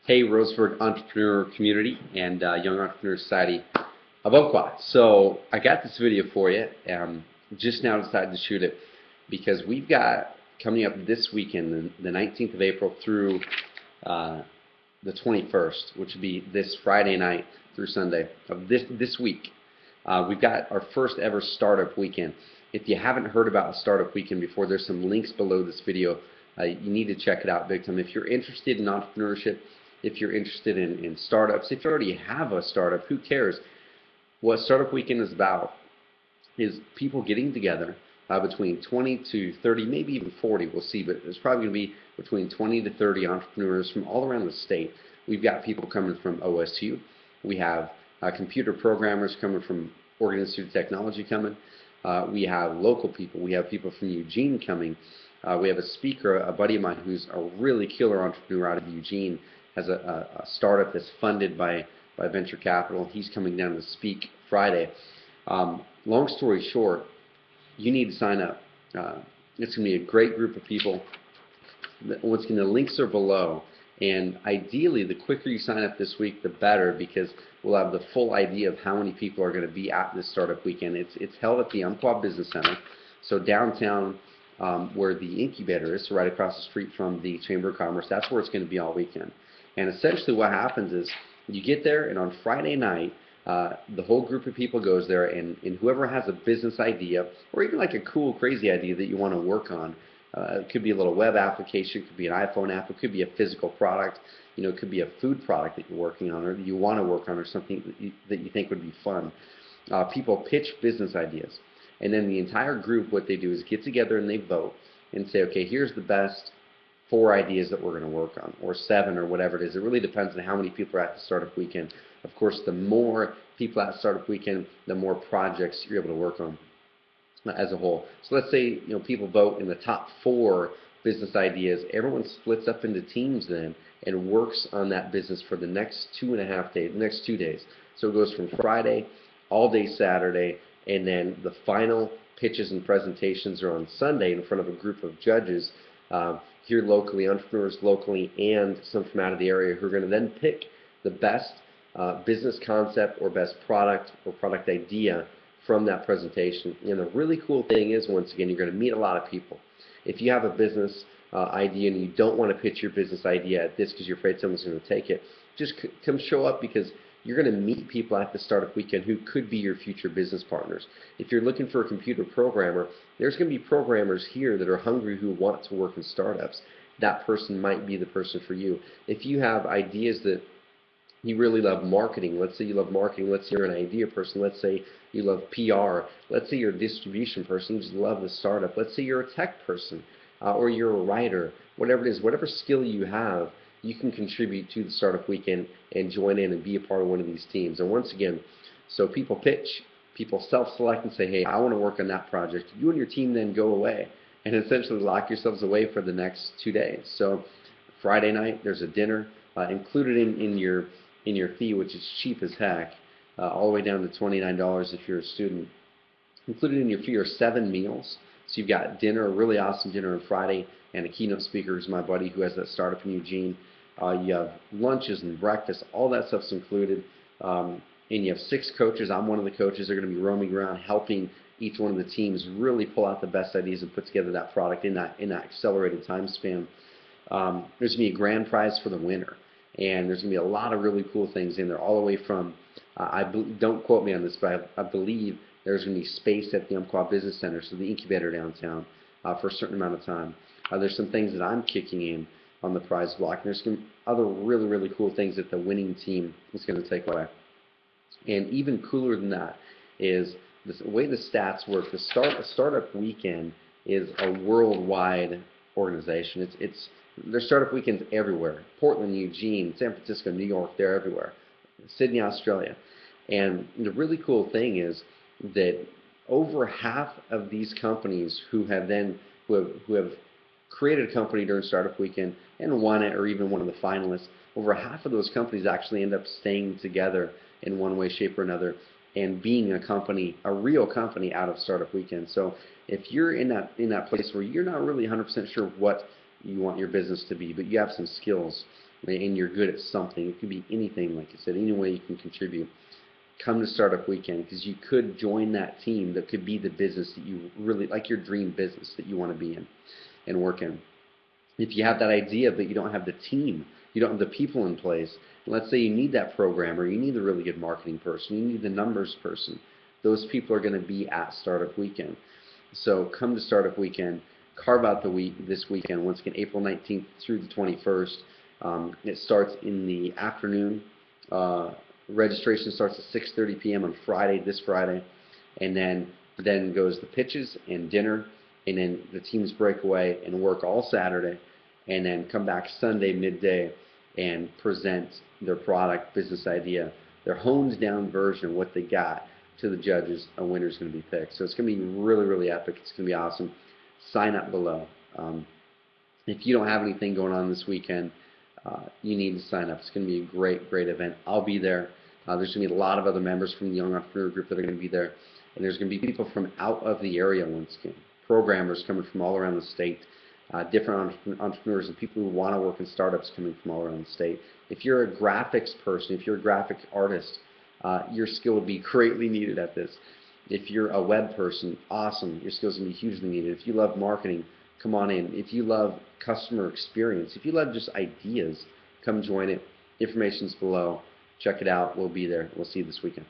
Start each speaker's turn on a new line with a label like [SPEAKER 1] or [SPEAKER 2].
[SPEAKER 1] Hey, Roseburg entrepreneur community and Young Entrepreneur Society of Oakland. So I got this video for you. Just now decided to shoot it because we've got coming up this weekend, the 19th of April through the 21st, which would be this Friday night through Sunday of this week. We've got our first ever startup weekend. If you haven't heard about a startup weekend before, there's some links below this video. You need to check it out big time. If you're interested in entrepreneurship, if you're interested in startups, if you already have a startup, who cares? What Startup Weekend is about is people getting together between 20 to 30, maybe even 40, we'll see, but there's probably going to be between 20 to 30 entrepreneurs from all around the state. We've got people coming from OSU. We have computer programmers coming from Oregon Institute of Technology coming. We have local people. We have people from Eugene coming. We have a speaker, a buddy of mine who's a really killer entrepreneur out of Eugene, has a startup that's funded by venture capital. He's coming down to speak Friday. Long story short, you need to sign up. It's going to be a great group of people. Once again, the links are below. And ideally, the quicker you sign up this week, the better, because we'll have the full idea of how many people are going to be at this startup weekend. It's held at the Umpqua Business Center, so downtown where the incubator is, so right across the street from the Chamber of Commerce. That's where it's going to be all weekend. And essentially what happens is you get there, and on Friday night, the whole group of people goes there, and whoever has a business idea, or even like a cool, crazy idea that you want to work on, it could be a little web application, it could be an iPhone app, it could be a physical product, it could be a food product that you're working on or that you want to work on, or something that you think would be fun. People pitch business ideas, and then the entire group, what they do is get together and they vote and say, okay, here's the best 4 ideas that we're going to work on, or 7, or whatever it is. It really depends on how many people are at the startup weekend. Of course, the more people at startup weekend, the more projects you're able to work on as a whole. So let's say people vote in the top 4 business ideas. Everyone splits up into teams then and works on that business for the next 2.5 days, the next 2 days. So it goes from Friday all day Saturday, and then the final pitches and presentations are on Sunday in front of a group of judges here locally, entrepreneurs locally, and some from out of the area, who are going to then pick the best business concept or best product or product idea from that presentation. And the really cool thing is, once again, you're going to meet a lot of people. If you have a business idea and you don't want to pitch your business idea at this because you're afraid someone's going to take it, just come show up, because you're going to meet people at the startup weekend who could be your future business partners. If you're looking for a computer programmer, there's going to be programmers here that are hungry who want to work in startups. That person might be the person for you. If you have ideas that you really love marketing, let's say you love marketing, let's say you're an idea person, let's say you love PR, let's say you're a distribution person, you just love the startup, let's say you're a tech person, or you're a writer, whatever it is, whatever skill you have, you can contribute to the startup weekend and join in and be a part of one of these teams. And once again, so people pitch, people self-select and say, hey, I want to work on that project. You and your team then go away and essentially lock yourselves away for the next 2 days. So Friday night, there's a dinner included in your fee, which is cheap as heck, all the way down to $29 if you're a student. Included in your fee are 7 meals. So you've got dinner, a really awesome dinner on Friday, and a keynote speaker who's my buddy who has that startup in Eugene. You have lunches and breakfast, all that stuff's included. And you have 6 coaches. I'm one of the coaches. They're going to be roaming around helping each one of the teams really pull out the best ideas and put together that product in that accelerated time span. There's going to be a grand prize for the winner. And there's going to be a lot of really cool things in there, all the way from, don't quote me on this, but I believe there's going to be space at the Umpqua Business Center, so the incubator downtown, for a certain amount of time. There's some things that I'm kicking in on the prize block. And there's some other really, really cool things that the winning team is going to take away. And even cooler than that is the way the stats work. The startup weekend is a worldwide organization. There's startup weekends everywhere. Portland, Eugene, San Francisco, New York, they're everywhere. Sydney, Australia. And the really cool thing is that over half of these companies who have created a company during startup weekend and won it, or even one of the finalists, over half of those companies actually end up staying together in one way, shape, or another, and being a company, a real company, out of startup weekend. So if you're in that place where you're not really 100% sure what you want your business to be, but you have some skills, right, and you're good at something, it could be anything, like I said, any way you can contribute, come to Startup Weekend, because you could join that team that could be the business that you really like, your dream business that you want to be in and work in. If you have that idea but you don't have the team, you don't have the people in place, let's say you need that programmer, you need the really good marketing person, you need the numbers person, those people are going to be at Startup Weekend. So come to Startup Weekend, carve out this weekend, once again, April 19th through the 21st. It starts in the afternoon. Registration starts at 6:30 p.m. on Friday, this Friday, and then goes the pitches and dinner, and then the teams break away and work all Saturday, and then come back Sunday midday and present their product, business idea, their honed down version of what they got to the judges. A winner is going to be picked. So it's going to be really, really epic. It's going to be awesome. Sign up below. If you don't have anything going on this weekend, you need to sign up. It's going to be a great, great event. I'll be there. There's going to be a lot of other members from the Young Entrepreneur Group that are going to be there. And there's going to be people from out of the area once again. Programmers coming from all around the state. Different entrepreneurs and people who want to work in startups coming from all around the state. If you're a graphics person, if you're a graphic artist, your skill would be greatly needed at this. If you're a web person, awesome. Your skills will be hugely needed. If you love marketing, come on in. If you love customer experience, if you love just ideas, come join it. Information's below. Check it out. We'll be there. We'll see you this weekend.